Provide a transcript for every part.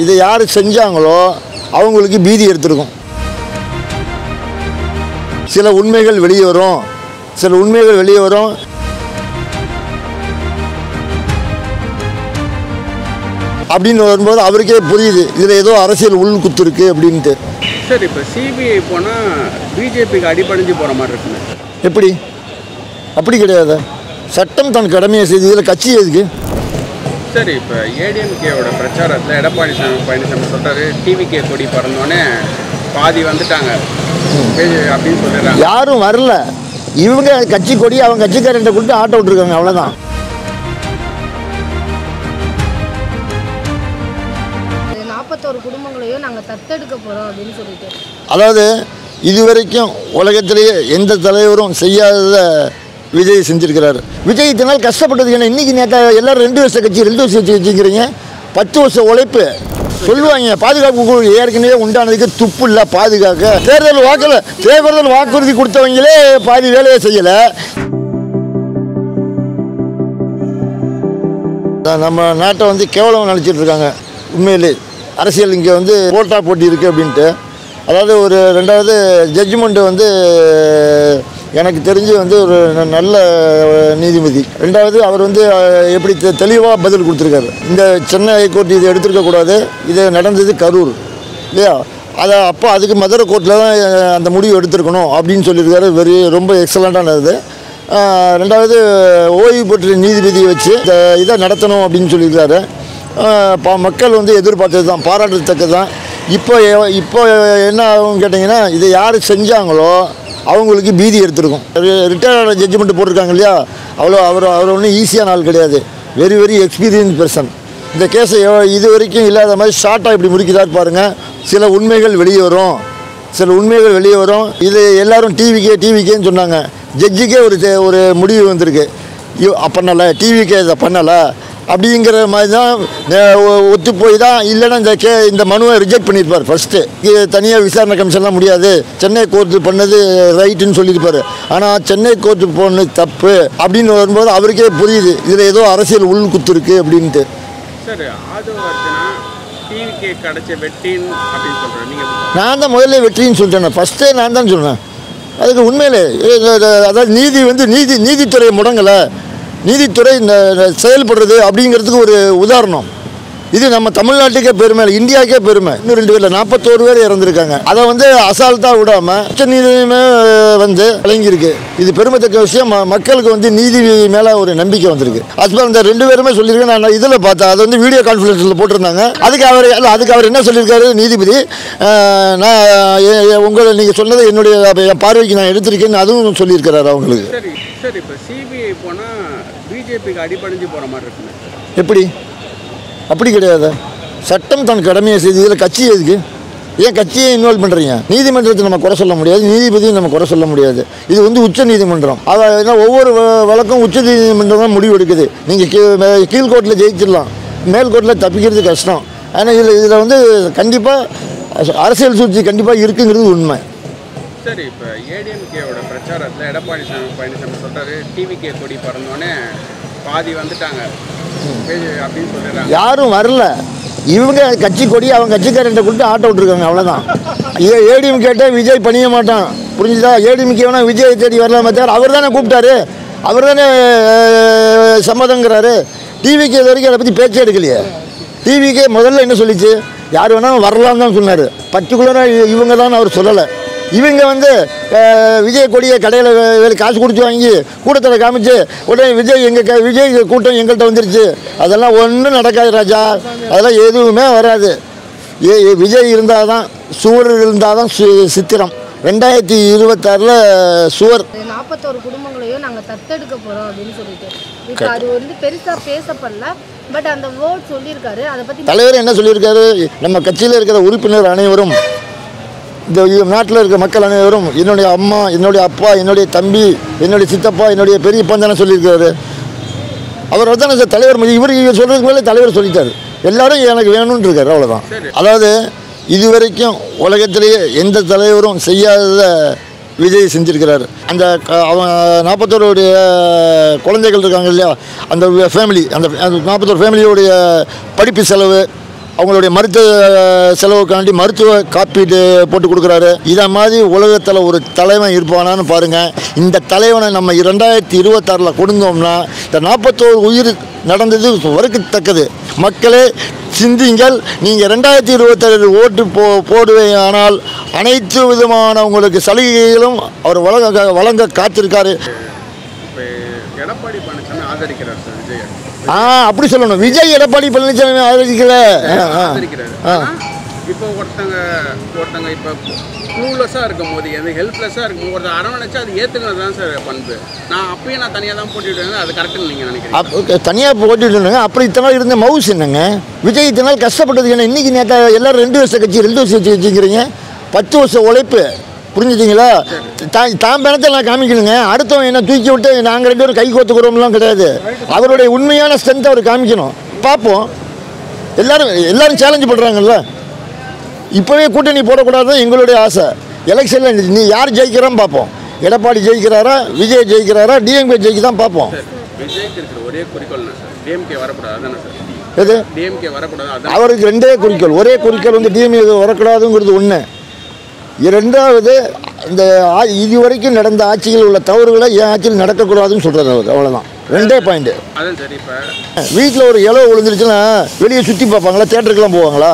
இதை யார் செஞ்சாங்களோ அவங்களுக்கு பீதி எடுத்துருக்கும். சில உண்மைகள் வெளியே வரும். அப்படின்னு வரும்போது அவருக்கே புரியுது இதில் ஏதோ அரசியல் உள்குத்து இருக்கு அப்படின்ட்டு. சார் இப்போ சிபிஐ போனால் பிஜேபிக்கு அடிபணிஞ்சு போகிற மாதிரி இருக்குங்க. எப்படி? அப்படி கிடையாது. சட்டம் தன் கடமையை செய்து இதில் கட்சி எதுக்கு? சரி, இப்போ ஏடிஎம்கேவோட பிரச்சாரத்தில் எடப்பாடி பழனிசாமி சொல்கிறாரு டிவிகே கொடி பறந்தோடனே பாதி வந்துட்டாங்க அப்படின்னு சொல்லிடுறாங்க. யாரும் வரல. இவங்க கட்சி கொடி அவங்க கட்சிக்காரன்ட்ட கொடுத்து ஆட்டோ விட்டுருக்காங்க, அவ்வளோதான். குடும்பங்களையும் நாங்கள் தத்தெடுக்க போகிறோம் அப்படின்னு சொல்லிட்டு, அதாவது இதுவரைக்கும் உலகத்திலேயே எந்த தலைவரும் செய்யாத விஜய் செஞ்சுருக்கிறாரு. விஜய் இத்தனை நாள் கஷ்டப்பட்டது ஏன்னா இன்றைக்கி நேற்று எல்லோரும் 2 வருஷ கட்சி வச்சுக்கிறீங்க. 10 வருஷ உழைப்பு சொல்லுவாங்க. பாதுகாப்பு குழு ஏற்கனவே உண்டானதுக்கு துப்பு இல்லை பாதுகாக்க. தேர்தல் வாக்குறுதி கொடுத்தவங்களே பாதி வேலையை செய்யலை. நம்ம நாட்டை வந்து கேவலம் நினச்சிட்டு இருக்காங்க. உண்மையிலே அரசியல் இங்கே வந்து போட்டி இருக்குது அப்படின்ட்டு. அதாவது ஒரு 2வது ஜட்ஜ்மெண்ட்டு வந்து எனக்கு தெரிஞ்சு வந்து ஒரு நல்ல நீதிபதி. 2வது அவர் வந்து எப்படி தெளிவாக பதில் கொடுத்துருக்காரு. இந்த சென்னை ஹைகோர்ட் இதை எடுத்துருக்கக்கூடாது, இது நடந்தது கரூர் இல்லையா, அதுக்கு மதுரை கோர்ட்டில் தான் அந்த முடிவு எடுத்துருக்கணும் அப்படின்னு சொல்லியிருக்காரு. ரொம்ப எக்ஸலண்ட்டானது. 2வது ஓய்வு பெற்ற நீதிபதியை வச்சு இதை நடத்தணும் அப்படின்னு சொல்லியிருக்காரு. மக்கள் வந்து எதிர்பார்த்தது தான், பாராட்டத்தக்கது தான். இப்போ என்ன ஆகும் கேட்டிங்கன்னா, இதை யார் செஞ்சாங்களோ அவங்களுக்கு பீதி எடுத்துருக்கும். ரிட்டையர்ட் ஜட்ஜ்மெண்ட் போட்டிருக்காங்க இல்லையா, அவர் ஒன்றும் ஈஸியான ஆள் கிடையாது. Very experience person. இந்த கேஸை இது வரைக்கும் இல்லாத மாதிரி ஷார்ட்டாக இப்படி முடிக்கிறார் பாருங்கள். சில உண்மைகள் வெளியே வரும். இது எல்லோரும் டிவிக்கேன்னு சொன்னாங்க. ஜட்ஜுக்கே ஒரு முடிவு வந்திருக்கு, பண்ணலை டிவிக்கே இதை பண்ணலை அப்படிங்கிற மாதிரி தான் ஒத்து போய் தான். இல்லைன்னா இந்த மனுவை ரிஜெக்ட் பண்ணியிருப்பார். ஃபஸ்ட்டு தனியாக விசாரணை கமிஷன்லாம் முடியாது, சென்னை கோர்ட்டு பண்ணது ரைட்டுன்னு சொல்லியிருப்பார். ஆனால் சென்னை கோர்ட்டு போனது தப்பு அப்படின்னு வரும்போது அவருக்கே புரியுது இதில் ஏதோ அரசியல் உள்குத்து இருக்குது அப்படின்ட்டு. சார், நான் தான் முதல்ல வெற்றின்னு சொல்லிட்டேன். ஃபஸ்ட்டே நான் தான் சொன்னேன். அதுக்கு உண்மையிலே அதாவது நீதித்துறையை முடங்கலை, நீதித்துறை செயல்படுறது அப்படிங்கிறதுக்கு ஒரு உதாரணம். இது நம்ம தமிழ்நாட்டுக்கே பெருமை, இந்தியாவுக்கே பெருமை. இன்னும் 2 பேரில் 41 பேர் இறந்துருக்காங்க. அதை வந்து அசால்ட்டாக விடாமல் உச்ச நீதியுமே வந்து வழங்கியிருக்கு. இது பெருமைத்தக்க விஷயம். மக்களுக்கு வந்து நீதி மேலே ஒரு நம்பிக்கை வந்திருக்கு. அது அந்த 2 பேருமே சொல்லியிருக்கேன். நான் இதில் பார்த்தேன், அது வந்து வீடியோ கான்ஃபரன்ஸில் போட்டிருந்தாங்க. அதுக்கு அவர் என்ன சொல்லியிருக்காரு நீதிபதி, நான் உங்களை நீங்கள் சொன்னதை என்னுடைய பார்வைக்கு நான் எடுத்திருக்கேன்னு அதுவும் சொல்லியிருக்கிறாரு அவங்களுக்கு. சரி, இப்போ சிபிஐ போனால் பிஜேபிக்கு அடிபணிஞ்சு போகிற மாதிரி இருக்குங்க. எப்படி? அப்படி கிடையாது. சட்டம் தன் கடமையை செய்து இதில் கட்சி எதுக்கு? ஏன் கட்சியை இன்வால்வ் பண்ணுறீங்க? நீதிமன்றத்தை நம்ம குறை சொல்ல முடியாது, நீதிபதியும் நம்ம குறை சொல்ல முடியாது. இது வந்து உச்ச நீதிமன்றம். அதாவது ஒவ்வொரு வழக்கும் உச்ச நீதிமன்றம் தான் முடிவு எடுக்குது. நீங்கள் கீழ்கோர்ட்டில் ஜெயிச்சிடலாம், மேல்கோர்ட்டில் தப்பிக்கிறது கஷ்டம். ஆனால் இதில் வந்து கண்டிப்பாக அரசியல் சூழ்ச்சி கண்டிப்பாக இருக்குங்கிறது உண்மை. சரி, இப்போ ஏடிஎம்கேவோட பிரச்சாரத்தில் எடப்பாடி பழனிசாமி சொல்கிறாரு டிவிகே கொடி பறந்தோடனே பாதி வந்துட்டாங்க அப்படின்னு சொல்லிடுறாங்க. யாரும் வரல. இவங்க கட்சி கொடி அவங்க கட்சிக்காரன்ட்ட கொடுத்து ஆட்டோ விட்டுருக்காங்க, அவ்வளோதான். ஏடிஎம்கேட்டே விஜய் பண்ணிய மாட்டான், புரிஞ்சுதா? ஏடிஎம்கே வேணா விஜய் தேடி வரலாமே தவிர அவர் தானே கூப்பிட்டாரு, அவர் தானே சம்மதங்கிறாரு. டிவிக்கு இது வரைக்கும் அதை பற்றி பேச்சே எடுக்கலையே. டிவிக்கே முதல்ல என்ன சொல்லிச்சு, யார் வேணாலும் வரலான்னு தான் சொன்னார். பர்டிகுலராக இவங்க தான் அவர் சொல்லலை. இவங்க வந்து விஜய் கொடியை கடையில் காசு கொடுத்து வாங்கி கூட்டத்தில் காமிச்சு உடனே விஜய் கூட்டம் எங்கள்கிட்ட வந்துருச்சு. அதெல்லாம் ஒன்றும் நடக்காது ராஜா, அதெல்லாம் எதுவுமே வராது. விஜய் இருந்தால் தான், சுவர் இருந்தால் தான் சித்திரம். 2026 சுவர். 41 குடும்பங்களையும் நாங்கள் தத்தெடுக்க போகிறோம் அப்படின்னு சொல்லிட்டு இப்போ அது வந்து பெருசாக பேசப்படல. பட் அந்த வேர்ட் சொல்லியிருக்காரு. அதை பற்றி தலைவர் என்ன சொல்லியிருக்காரு, நம்ம கட்சியில் இருக்கிற உறுப்பினர் அனைவரும், இந்த நாட்டில் இருக்கிற மக்கள் அனைவரும், என்னுடைய அம்மா, என்னுடைய அப்பா, என்னுடைய தம்பி, என்னுடைய சித்தப்பா, என்னுடைய பெரியப்பா தானே சொல்லியிருக்காரு. அவர் தானே சார் தலைவர். இவர் சொல்கிறதுக்கு மேலே தலைவர் சொல்லிட்டார், எல்லாரும் எனக்கு வேணும்னு இருக்காரு, அவ்வளோதான். அதாவது இதுவரைக்கும் உலகத்திலேயே எந்த தலைவரும் செய்யாத விஜய் செஞ்சுருக்கிறார். அந்த அவன் 41 குழந்தைகள் இருக்காங்க இல்லையா, அந்த ஃபேமிலி, அந்த 41 ஃபேமிலியோடைய படிப்பு செலவு, அவங்களுடைய மருத்துவ செலவுக்காண்டி மருத்துவ காப்பீடு போட்டு கொடுக்குறாரு. இதை மாதிரி உலகத்தில் ஒரு தலைவன் இருப்பானான்னு பாருங்கள். இந்த தலைவனை நம்ம 2026 கொடுத்தோம்னா இந்த 41 உயிர் நடந்தது வரக்கத்தக்கது. மக்களே சிந்திங்கள். நீங்கள் 2027 ஓட்டு போடுவேயானால் அனைத்து விதமான உங்களுக்கு சலுகைகளும் அவர் வழங்க காத்திருக்காரு. எடப்பாடி பழனிசாமி ஆதரிக்கிறார் சார் விஜய். அப்படி சொல்லணும். விஜய் எடப்பாடி பழனிசாமி ஆதரிக்கல. இப்போ ஒருத்தங்க இப்போ க்ளூலெஸ்ஸாக இருக்கும் போது எது ஹெல்ப்லெஸ்ஸாக இருக்கும் ஒருத்தர் அரவணைச்சா அது ஏற்றுக்கிறது தான் சார் பண்பு. நான் தனியாக தான் போட்டிவிட்டேன். அது கரெக்டுன்னு நீங்கள் நினைக்கிறீங்க? தனியாக போட்டிவிட்டுருங்க. அப்புறம் இத்தனை இருந்த மவுஸ் என்னங்க? விஜய் இத்தனை நாள் கஷ்டப்பட்டதுக்கு என்ன? இன்றைக்கி நேற்று எல்லோரும் 2 வருஷம் கட்சி 2 வருஷம் வச்சுக்கிறீங்க. 10 வருஷம் உழைப்பு. புரிஞ்சுச்சிங்களா? தான் பணத்தை நான் காமிக்கணுங்க. அடுத்தவன் என்ன தூக்கி விட்டு நாங்கள் 2 பேரும் கை கோத்துக்கிறோம்லாம் கிடையாது. அவருடைய உண்மையான ஸ்ட்ரென்த்தை அவர் காமிக்கணும். பார்ப்போம். எல்லாரும் சேலஞ்சு பண்ணுறாங்கல்ல. இப்போவே கூட்டணி போடக்கூடாது எங்களுடைய ஆசை. எலெக்ஷனில் நீ யார் ஜெயிக்கிறான்னு பார்ப்போம். எடப்பாடி ஜெயிக்கிறாரா, விஜய் ஜெயிக்கிறாரா, டிஎம்கே ஜெயிக்க தான் பார்ப்போம். விஜய்க்கு இருக்கிற ஒரே குறிக்கோள் சார் டிஎம்கே வரக்கூடாது தானே சார்? எது டிஎம்கே வரக்கூடாது? அவருக்கு 2 குறிக்கோள். ஒரே குறிக்கோள் வந்து டிஎம்கே வரக்கூடாதுங்கிறது ஒன்று. 2வது இந்த இதுவரைக்கும் நடந்த ஆட்சியில் உள்ள தவறுகளை என் ஆட்சியில் நடக்கக்கூடாதுன்னு சொல்கிறார் அவர். அவ்வளோதான். 2 பாயிண்ட்டு. அதான் சரி. இப்போ வீட்டில் ஒரு இலவு விழுந்துருச்சுன்னா வெளியே சுற்றி பார்ப்பாங்களா? தேட்டருக்கெல்லாம் போவாங்களா?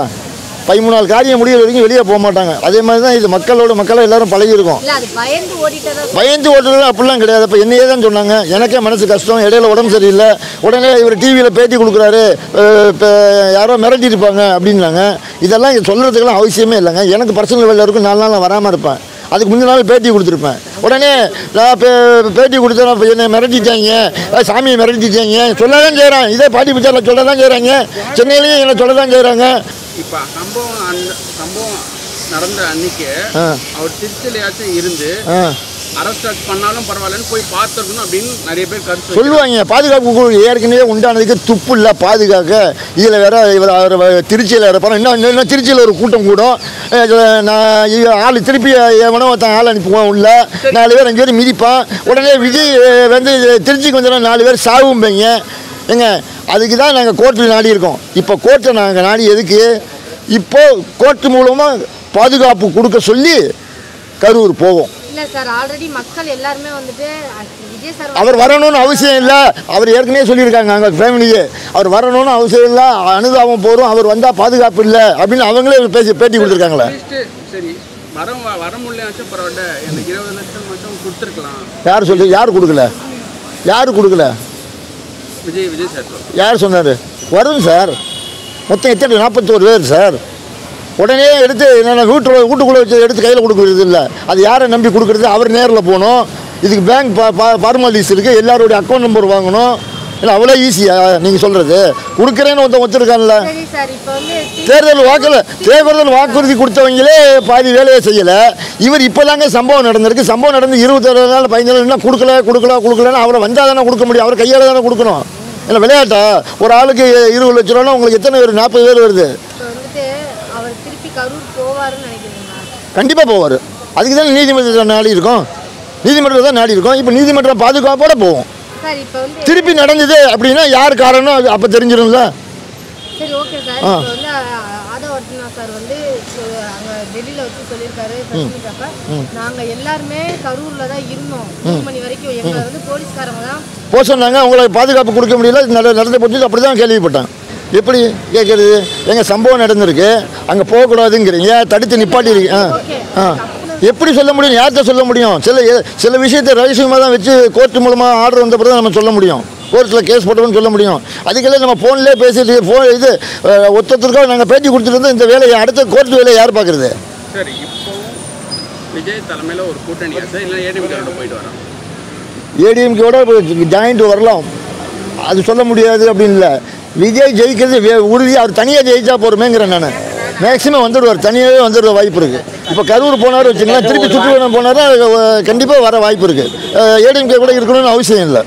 13 நாள் காரியம் முடிகிற வரைக்கும் வெளியே போக மாட்டாங்க. அதே மாதிரி தான் இது மக்களாக எல்லாரும் பழகிருக்கும். பயந்து ஓட்டுறது அப்படிலாம் கிடையாது. இப்போ என்னையே தான் சொன்னாங்க. எனக்கே மனசு கஷ்டம். இடையில உடம்பு சரியில்லை. உடனே இவர் டிவியில் பேட்டி கொடுக்குறாரு. இப்போ யாரோ மிரட்டி இருப்பாங்க அப்படின்னாங்க. இதெல்லாம் சொல்கிறதுக்கெல்லாம் அவசியமே இல்லைங்க. எனக்கு பர்சனல் வேலை இருக்கும். 4 நாள் நான் வராமல் இருப்பேன். அதுக்கு முந்தின நாள் பேட்டி கொடுத்துருப்பேன். உடனே நான் பேட்டி கொடுத்தேன். இப்போ என்னை மிரட்டிட்டாங்க, சாமியை மிரட்டிட்டாங்க சொல்ல தான் செய்கிறாங்க. இதே பாட்டி பிச்சாரில் சொல்ல தான் செய்கிறாங்க. சென்னையிலையும் என்னை சொல்ல தான் செய்கிறாங்க. இப்போ சம்பவம் நடந்த அன்னைக்கு அவர் திருச்சிலையாச்சும் இருந்து அரஸ்ட் பண்ணாலும் பரவாயில்லன்னு போய் பார்த்துருக்கணும் அப்படின்னு நிறைய பேர் கருத்து சொல்லுவாங்க. பாதுகாப்பு குழு ஏற்கனவே உண்டானதுக்கு துப்பு இல்லை பாதுகாக்க. இதில் வேற இவர் திருச்சியில் இருப்பார். இன்னும் திருச்சியில் ஒரு கூட்டம் கூடும். நான் ஆள் திருப்பி எவனோ ஆள் அனுப்புவான். உள்ள 4 பேர் 5 பேர் மிதிப்பான். உடனே விஜய் வந்து திருச்சிக்கு வந்தாலும் 4 பேர் சாவும்பைங்க. ஏங்க அதுக்கு தான் நாங்கள் கோர்ட்டில் நாடி இருக்கோம். இப்போ கோர்ட்டை நாங்கள் நாடி எதுக்கு? இப்போ கோர்ட்டு மூலமாக பாதுகாப்பு கொடுக்க சொல்லி கரூர் போவோம். அவர் வரணும்னு அவசியம் இல்லை. அவர் ஏற்கனவே சொல்லியிருக்காங்க அங்கே ஃபேமிலியே. அவர் வரணும்னு அவசியம் இல்லை. அனுதாபம் போகிறோம். அவர் வந்தால் பாதுகாப்பு இல்லை அப்படின்னு அவங்களே பேட்டி கொடுத்துருக்காங்களே. சரி வர முடியலாச்சும் பரவாயில்ல. எனக்கு 20 லட்சம் மட்டும் கொடுத்துருக்கலாம். யார் கொடுக்கல? யார் கொடுக்கல? விஜய் சார். யார் சொன்னார்? வரும் சார். மொத்தம் எத்தனை? 41 பேர் சார். உடனே எடுத்து என்னென்ன வீட்டுக்குள்ளே வச்சு எடுத்து கையில் கொடுக்குறது இல்லை. அது யாரை நம்பி கொடுக்குறது? அவர் நேரில் போகணும். இதுக்கு பேங்க் ஃபார்மாலிட்டிஸ் இருக்குது. எல்லாருடைய அக்கௌண்ட் நம்பர் வாங்கணும். இல்லை அவ்வளோ ஈஸியாக நீங்கள் சொல்கிறது? கொடுக்குறேன்னு ஒருத்தருக்கான்ல. தேர்தல் வாக்குறுதி கொடுத்தவங்களே பாதி வேலையை செய்யலை. இவர் இப்போ தாங்க சம்பவம் நடந்திருக்கு. சம்பவம் நடந்து 27 நாள் 15 நாள் கொடுக்கலன்னு அவரை வந்தால் தானே கொடுக்க முடியும். அவர் கையால் தானே கொடுக்கணும். இல்லை விளையாட்டா? ஒரு ஆளுக்கு 20 லட்ச ரூபானா உங்களுக்கு எத்தனை பேர்? 40 பேர் வருது. கண்டிப்பாக போவார். அதுக்கு தான் நீதிமன்றத்தில் நாடி இருக்கோம். நீதிமன்றத்தில் தான் நாடி இருக்கோம். இப்போ நீதிமன்றம் பாதுகாப்போட போவோம். திருப்பி நடந்தது அப்படின்னா யார் காரணம் அப்போ தெரிஞ்சிடும்ல. சரி ஓகே சார். இப்போ வந்து ஆதவர்த்தனா சார் வந்து அங்கே டெல்லியில் வச்சு சொல்லியிருக்காரு. நாங்கள் எல்லாருமே கரூரில் தான் இருந்தோம் 3 மணி வரைக்கும். எங்களை வந்து போலீஸ்காரங்க தான் போக சொன்னாங்க. உங்களுக்கு பாதுகாப்பு கொடுக்க முடியல. நடந்த போச்சு அப்படி தான் கேள்விப்பட்டேன். எப்படி கேட்குறது? எங்கள் சம்பவம் நடந்திருக்கு, அங்கே போகக்கூடாதுங்கிறீங்க, தடுத்து நிப்பாட்டி இருக்கீங்க. எப்படி சொல்ல முடியும்? யார்கிட்ட சொல்ல முடியும்? சில விஷயத்தை ரகசியமாக தான் வச்சு கோர்ட்டு மூலமாக ஆர்டர் வந்த பிறகு நம்ம சொல்ல முடியும். கோர்ட்டில் கேஸ் போட்டோம்னு சொல்ல முடியும். அதுக்கெல்லாம் நம்ம ஃபோன்லேயே பேசிட்டு இது ஒருத்தருக்காக நாங்கள் பேட்டி கொடுத்துட்டு இந்த வேலையை அடுத்த கோர்ட்டு வேலையை யார் பார்க்குறது? சரி, இப்போ விஜய் தலைமையில் ஒரு கூட்டணி இல்லை ஏடிஎம்கேவோட போயிட்டு வரோம். ஏடிஎம்கேவோட ஜாயிண்ட் வரலாம், அது சொல்ல முடியாது அப்படின்னு இல்லை. விஜய் ஜெயிக்கிறது உறுதி. அவர் தனியாக ஜெயிச்சா போகிறோமேங்கிறேன் நான். மேக்ஸிமம் வந்துடுவார், தனியாகவே வந்துடுற வாய்ப்பு இருக்குது. இப்போ கரூர் போனார் வச்சுக்கலாம், திருப்பி சுற்றுவனம் போனார் கண்டிப்பாக வர வாய்ப்பு இருக்குது. ஏடிஎம்கே கூட இருக்கணும்னு அவசியம் இல்லை.